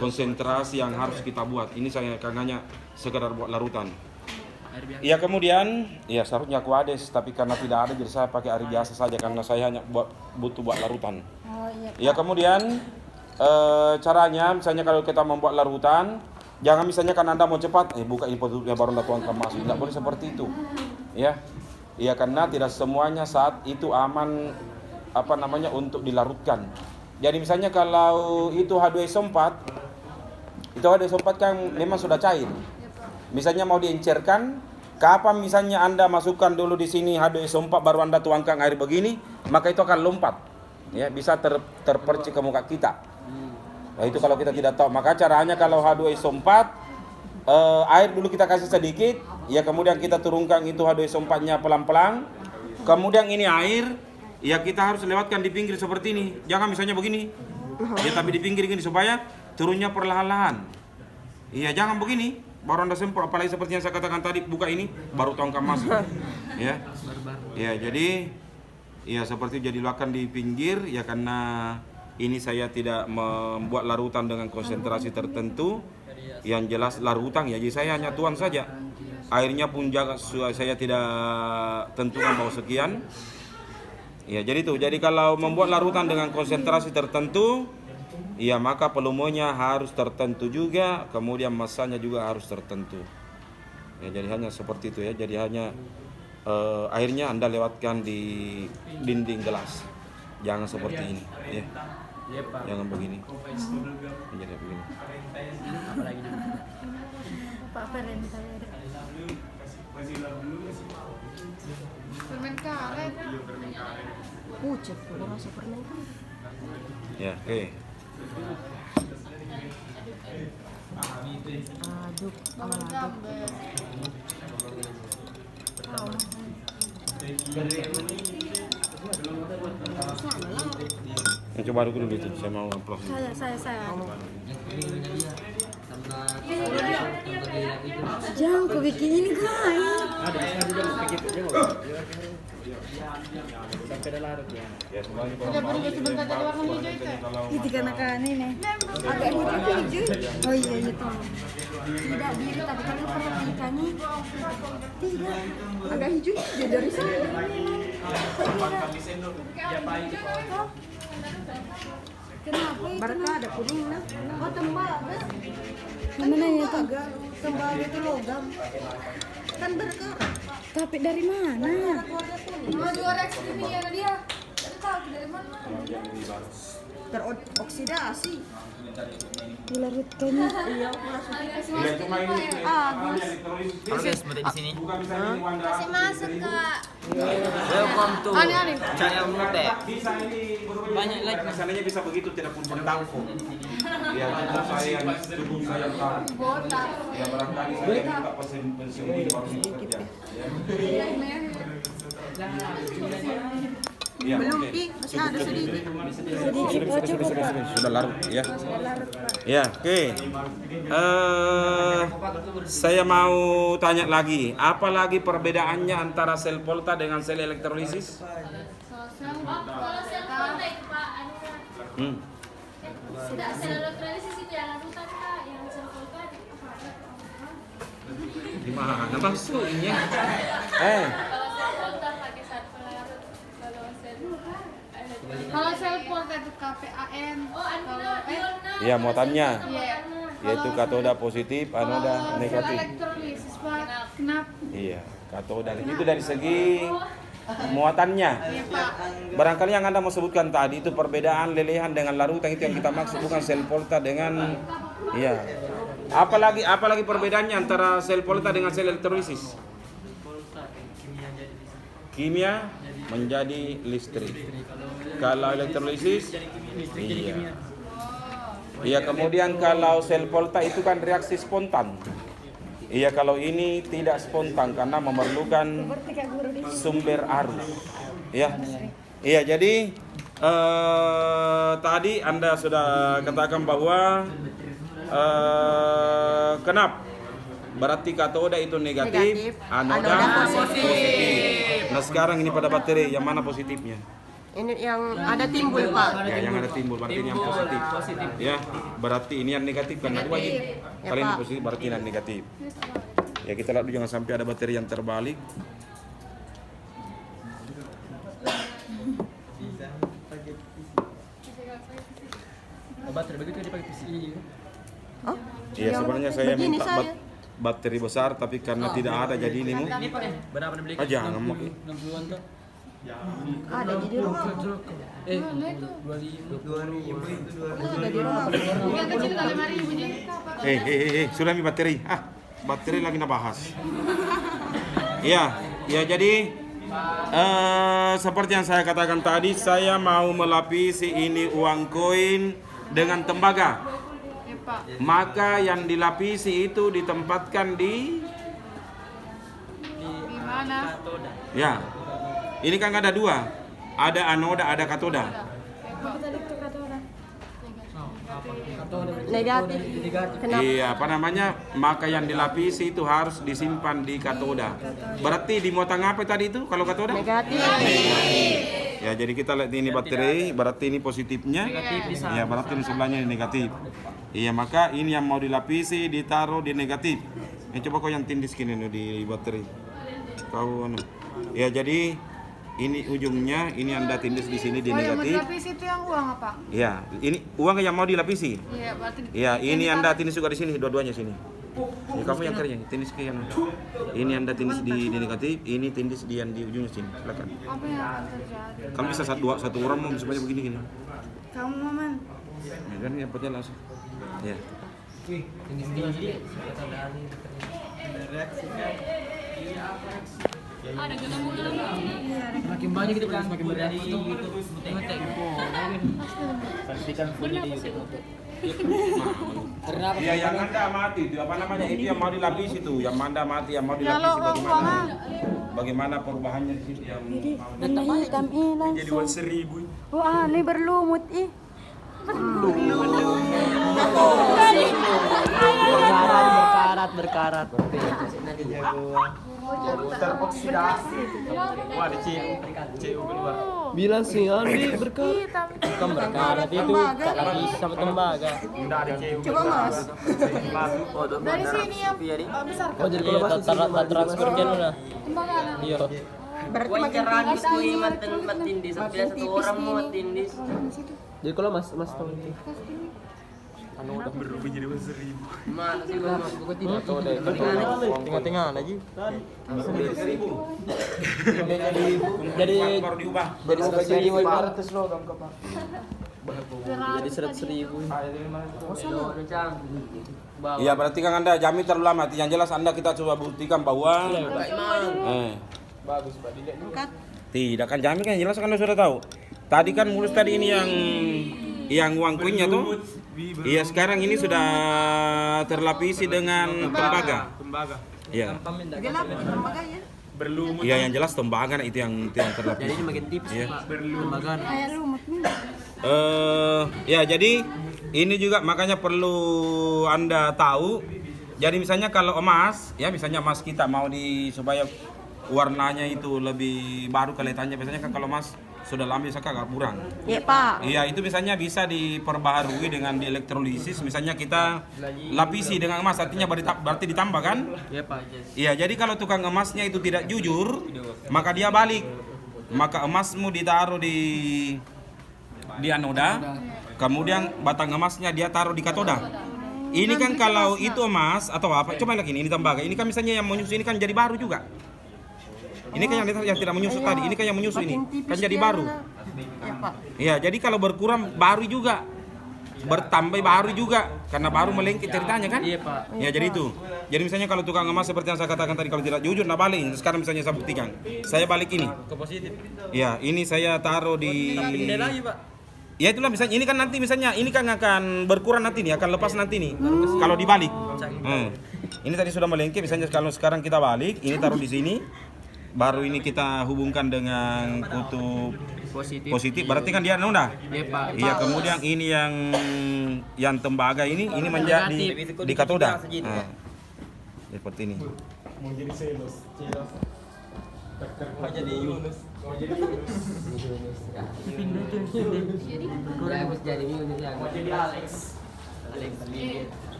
konsentrasi yang harus kita buat. Ini saya hanya sekedar buat larutan. Ya kemudian, ya seharusnya kuades, tapi karena tidak ada jadi saya pakai air biasa saja karena saya hanya butuh buat larutan. Ya kemudian caranya, misalnya kalau kita membuat larutan, jangan misalnya kan Anda mau cepat, buka ini tutupnya baru Anda tuangkan masuk. Tidak boleh seperti itu. Ya, karena tidak semuanya saat itu aman untuk dilarutkan. Jadi misalnya kalau itu H2SO4, kan memang sudah cair. Misalnya mau diencerkan, kapan misalnya Anda masukkan dulu di sini H2SO4 baru Anda tuangkan air begini, maka itu akan lompat. Ya, bisa terpercik ke muka kita. Nah, itu kalau kita tidak tahu. Maka caranya kalau H2SO4 air dulu kita kasih sedikit, ya kemudian kita turunkan itu H2SO4-nya pelan-pelan. Kemudian ini air, ya kita harus lewatkan di pinggir seperti ini. Jangan misalnya begini. Ya tapi di pinggir gini supaya turunnya perlahan-lahan. Iya, jangan begini. Baru Anda semprot, apalagi seperti yang saya katakan tadi, buka ini baru tuangkan masuk. Ya. Ya, jadi ya seperti jadi lakukan di pinggir ya karena ini saya tidak membuat larutan dengan konsentrasi tertentu. Yang jelas larutan ya, jadi saya hanya tuang saja. Airnya pun saya tidak tentukan bahwa sekian. Ya, jadi itu. Jadi kalau membuat larutan dengan konsentrasi tertentu, ya maka volumenya harus tertentu juga, kemudian masanya juga harus tertentu. Ya, jadi hanya seperti itu ya. Jadi hanya airnya Anda lewatkan di dinding gelas. Jangan seperti ini, ya. Jangan begini. Jadi begini. Pak Parental. Permen karet. Pucet, kalau rasa permen karet. Ya, oke. Aduk. Coba aduk dulu itu, saya mau upload. Saya. Jangan kau bikin ini guys. Sampai larut ya. Ya, semuanya Itu kan ini agak hijau. Oh iya itu. Tidak biru tapi kalau perhatikannya tidak agak hijau dari sana. Kenapa? Barca ada kuning nah. Oh tembaga. Mana ya agak tembaga itu logam. Kan berkarat. Tapi dari mana? Mau juara kimia dia. Tahu dari mana? Teroksidasi. Dilarutkan. Iya, cuma ini. Proses di sini. Kasih masuk, Kak. Welcome to Ani. channel Mute. Bisa ini Banyak lagi. Masalahnya bisa begitu tidak pun bertangku. Ya, cukup saya tahu. Botak. Ya barangkali saya minta pensiun di baru bekerja. Ya, Belum, oke. masih ada sedikit. Sudah larut ya. Ya, oke. Saya mau tanya lagi, apa lagi perbedaannya antara sel volta dengan sel elektrolisis? Kalau sel volta itu Pak, tidak sel elektrolisis itu yang larutan Kak, yang sel volta Di mana maksudnya? Kalau sel volta pakai saat pelarut, Kalau sel volta itu KPAN. Ya, muatannya Iya. yaitu katoda positif, anoda negatif. Elektrolisis Pak. Kenapa? Iya, katoda. Itu dari segi muatannya. Iya Pak. Barangkali yang Anda mau sebutkan tadi itu perbedaan lelehan dengan larutan, itu yang kita maksud, bukan sel volta dengan iya. Apalagi perbedaannya antara sel volta dengan sel elektrolisis? Kimia menjadi listrik. Kalau elektrolisis iya. Iya, kemudian kalau sel volta itu kan reaksi spontan. Iya, kalau ini tidak spontan karena memerlukan sumber arus. Iya. Iya, jadi tadi Anda sudah katakan bahwa kenapa? Berarti katoda itu negatif, anoda positif. Nah, sekarang ini pada baterai yang mana positifnya? Ini yang ada timbul, Pak. Ya, yang ada timbul berarti ini yang positif. Ya, berarti ini yang negatif kan ada wajib. Kalau ini Pak. positif berarti ini yang negatif. Ya, kita lihat dulu jangan sampai ada bakteri yang terbalik. Baterai begitu dipakai PCI. Oh? Iya, sebenarnya saya begini minta saya. bakteri besar tapi karena tidak ada jadi ini mu. Ini pakai berapa beli? Ah, jangan mau. 60-an tuh. Ada di rumah. 25. Ada di rumah. Yang kecil udah 5.000 nih. Sudah mi bakteri. Bakteri lagi nabahas. Iya, ya jadi seperti yang saya katakan tadi, saya mau melapisi ini uang koin dengan tembaga. Ya, Pak. Maka yang dilapisi itu ditempatkan di Di mana? ya. Ini kan ada dua. Ada anoda, ada katoda. Negatif. Kenapa? Iya, apa namanya? Maka yang dilapisi itu harus disimpan di katoda. Berarti di muatan apa tadi itu kalau katoda? Negatif. Ya, jadi kita lihat ini bakteri, berarti ini positifnya. Ya, berarti ini sebelahnya ini negatif. Iya, maka ini yang mau dilapisi ditaruh di negatif. Coba kau yang tindis gini nih di bakteri. Kau anu. Ya, jadi ini ujungnya, ini Anda tindis di sini di Oh, yang mau negatif. dilapisi itu yang uang apa? Ya, ini uang yang mau dilapisi. Iya, berarti Ya, ini Anda tindis juga di sini, dua-duanya sini. Ya, kamu yang kerja, tindis ke yang. Ini Anda tindis di negatif, ini tindis di yang di ujung sini. Silakan. apa yang akan terjadi? Kamu bisa satu orang mau semuanya begini gini. Kamu Maman. Ya, kan ya potnya langsung. Ya. Ada gelang-gelang. Makin banyak kita bilang semakin berani gitu. Ngetek. Pastikan fullnya di YouTube. Karena apa? Iya, yang Anda mati itu apa namanya? Itu yang mau dilapisi itu, yang Anda mati yang mau dilapisi Kalau bagaimana? uang Bagaimana perubahannya di situ yang Warna hitam langsung. Jadi uang 1000. Wah, ini berlumut Berkarat. Teroksidasi. Wah, di CU keluar. Bilang sih, Andi berkarat. Bukan berkarat itu, tak lagi sama tembaga. Udah ada CU. Coba, Mas. dari sini yang besar Oh, jadi kalau tak transfer kan udah. tembaga. Iya. Berarti makin tinggi. Makin tipis ini. Jadi kalau Mas tahu itu. Anu udah berubah jadi uang 1000. Mana sih Mas? Bukan tidak tahu deh. Tengah-tengah aja. Jadi baru diubah. jadi 1.500 loh kamu Pak. Jadi 100.000. Iya, berarti kan Anda jamin terlalu lama. Yang jelas Anda kita coba buktikan bahwa Bagus Pak. tidak kan jamin kan jelas kan Anda sudah tahu. Tadi kan mulus tadi ini yang uang koinnya tuh. Iya, sekarang ini sudah terlapisi dengan tembaga. Iya. Iya, yang jelas tembaga itu yang terlapisi. Jadi ini makin tipis Iya. Pak. Tembaga. Kayak lumut nih. Ya jadi ini juga makanya perlu Anda tahu. Jadi misalnya kalau emas, ya misalnya emas kita mau supaya warnanya itu lebih baru kelihatannya, biasanya kan kalau emas sudah lama bisa agak kurang. Iya, Pak. Iya, itu misalnya bisa diperbaharui dengan dielektrolisis. Misalnya kita lapisi dengan emas, artinya berarti ditambah kan? Iya Pak. Iya, jadi kalau tukang emasnya itu tidak jujur, maka dia balik. Maka emasmu ditaruh di anoda, kemudian batang emasnya dia taruh di katoda. Ini kan kalau itu emas atau apa, coba lagi ini tembaga. Ini kan misalnya yang menyusu ini kan jadi baru juga. Ini kan yang tidak menyusu tadi, ini kan yang menyusu ini kan jadi baru. Iya, Pak. Iya, jadi kalau berkurang baru juga, bertambah baru juga, karena baru melengket ceritanya kan? Iya Pak. Ya jadi itu. Jadi misalnya kalau tukang emas seperti yang saya katakan tadi kalau tidak jujur, nah balik. Sekarang misalnya saya buktikan, saya balik ini. Ke positif. Ya, ini saya taruh di. Pindah lagi Pak. Ya itulah misalnya ini kan nanti misalnya ini kan akan berkurang nanti nih, akan lepas nanti nih. Kalau dibalik. Ini tadi sudah melengket, misalnya kalau sekarang kita balik, ini taruh di sini. Baru ini kita hubungkan dengan kutub positif, berarti kan dia udah. Iya Pak. Iya, kemudian ini yang tembaga ini menjadi di katoda. Nah, seperti ini. Mau jadi Celos. Jadi Yunus. Kurang harus jadi ini ya.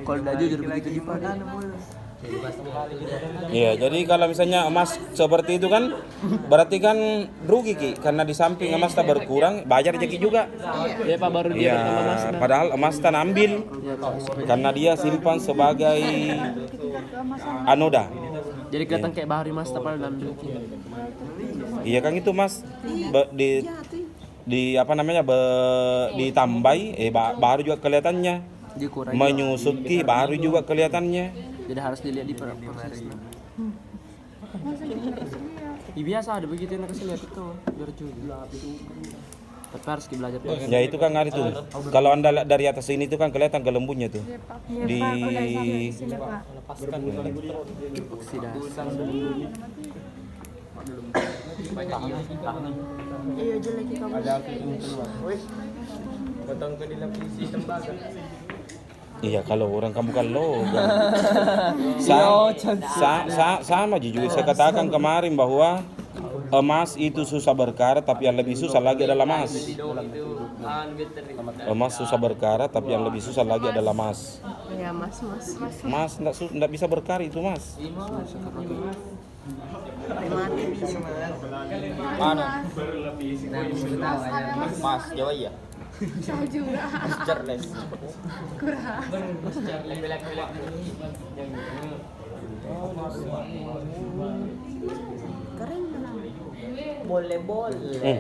Kalau udah jujur begitu di mana? Iya, jadi kalau misalnya emas seperti itu kan berarti kan rugi Ki, karena di samping emas tak berkurang, bayar jadi juga. Ya Pak, baru dia Iya, bertambah mas. padahal emas tak ambil karena dia simpan sebagai anoda. Jadi kelihatan kayak bahari mas tak padahal ambil. Iya kan itu Mas. Di apa namanya ditambahi baru juga kelihatannya. Dikurangi. Menyusut Ki baru juga kelihatannya. Jadi harus dilihat di prosesnya. Ya, biasa ada begitu yang kasih lihat itu biar jujur. Tapi harus belajar terus. Ya itu kan ada tuh. Kalau Anda lihat dari atas ini itu kan kelihatan gelembungnya tuh. Di Iya jelek kamu. Potong ke dilapisi tembaga. Iya kalau orang kamu kan logam. Sama juga saya katakan kemarin bahwa emas itu susah berkarat tapi yang lebih susah lagi adalah emas. Emas susah berkarat tapi yang lebih susah lagi adalah emas. Ya mas. Mas enggak bisa berkarat itu mas. Mati bisa. Mana? Mas Jawa iya. Saya juga. Mas Charles. Kurang. Keren mana? Boleh.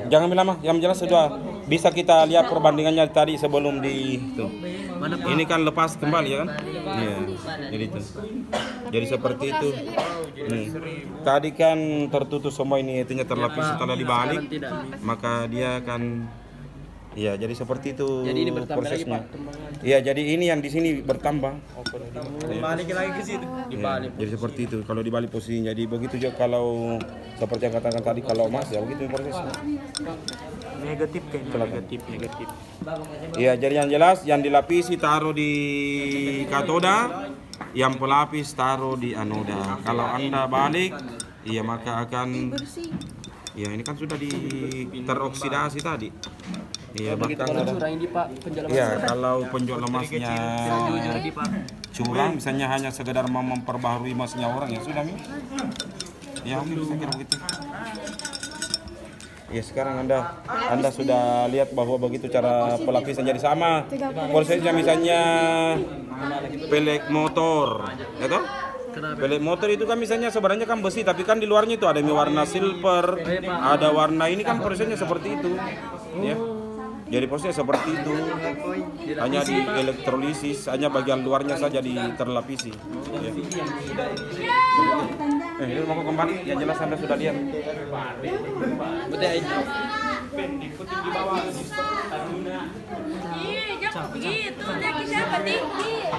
Jangan bilang mah, yang jelas sudah bisa kita lihat perbandingannya tadi sebelum di itu. Ini kan lepas kembali ya kan? Iya. Jadi itu. Jadi seperti itu. Nih. Tadi kan tertutup semua ini itunya terlapis setelah dibalik, maka dia akan iya, jadi seperti itu Jadi ini bertambah lagi, prosesnya. Pak, Iya, jadi ini yang di sini bertambah. Balik lagi ke situ. Iya, jadi seperti itu kalau dibalik posisinya. Jadi begitu juga kalau seperti yang katakan tadi kalau emas ya begitu prosesnya. Negatif kayaknya. Negatif. Iya, jadi yang jelas yang dilapisi taruh di katoda, yang pelapis taruh di anoda. Kalau Anda balik, iya maka akan iya ini kan sudah teroksidasi tadi. Iya, bahkan ada. Curang ini Pak, penjual emas. Iya, kalau penjual emasnya Jujur di Pak. curang, misalnya hanya sekedar mau memperbaharui emasnya orang ya sudah Mi. Ya mungkin saya kira begitu. Ya sekarang Anda sudah lihat bahwa begitu cara pelapisan jadi sama. Prosesnya misalnya pelek motor, ya toh? Pelek motor itu kan misalnya sebenarnya kan besi tapi kan di luarnya itu ada warna silver, ada warna ini kan prosesnya seperti itu. Ya. Jadi prosesnya seperti itu. Hanya di elektrolisis, hanya bagian luarnya saja terlapisi. Ya. Ini mau kembali, ya jelas Anda sudah lihat. Ih, jangan begitu. Dia siapa tinggi.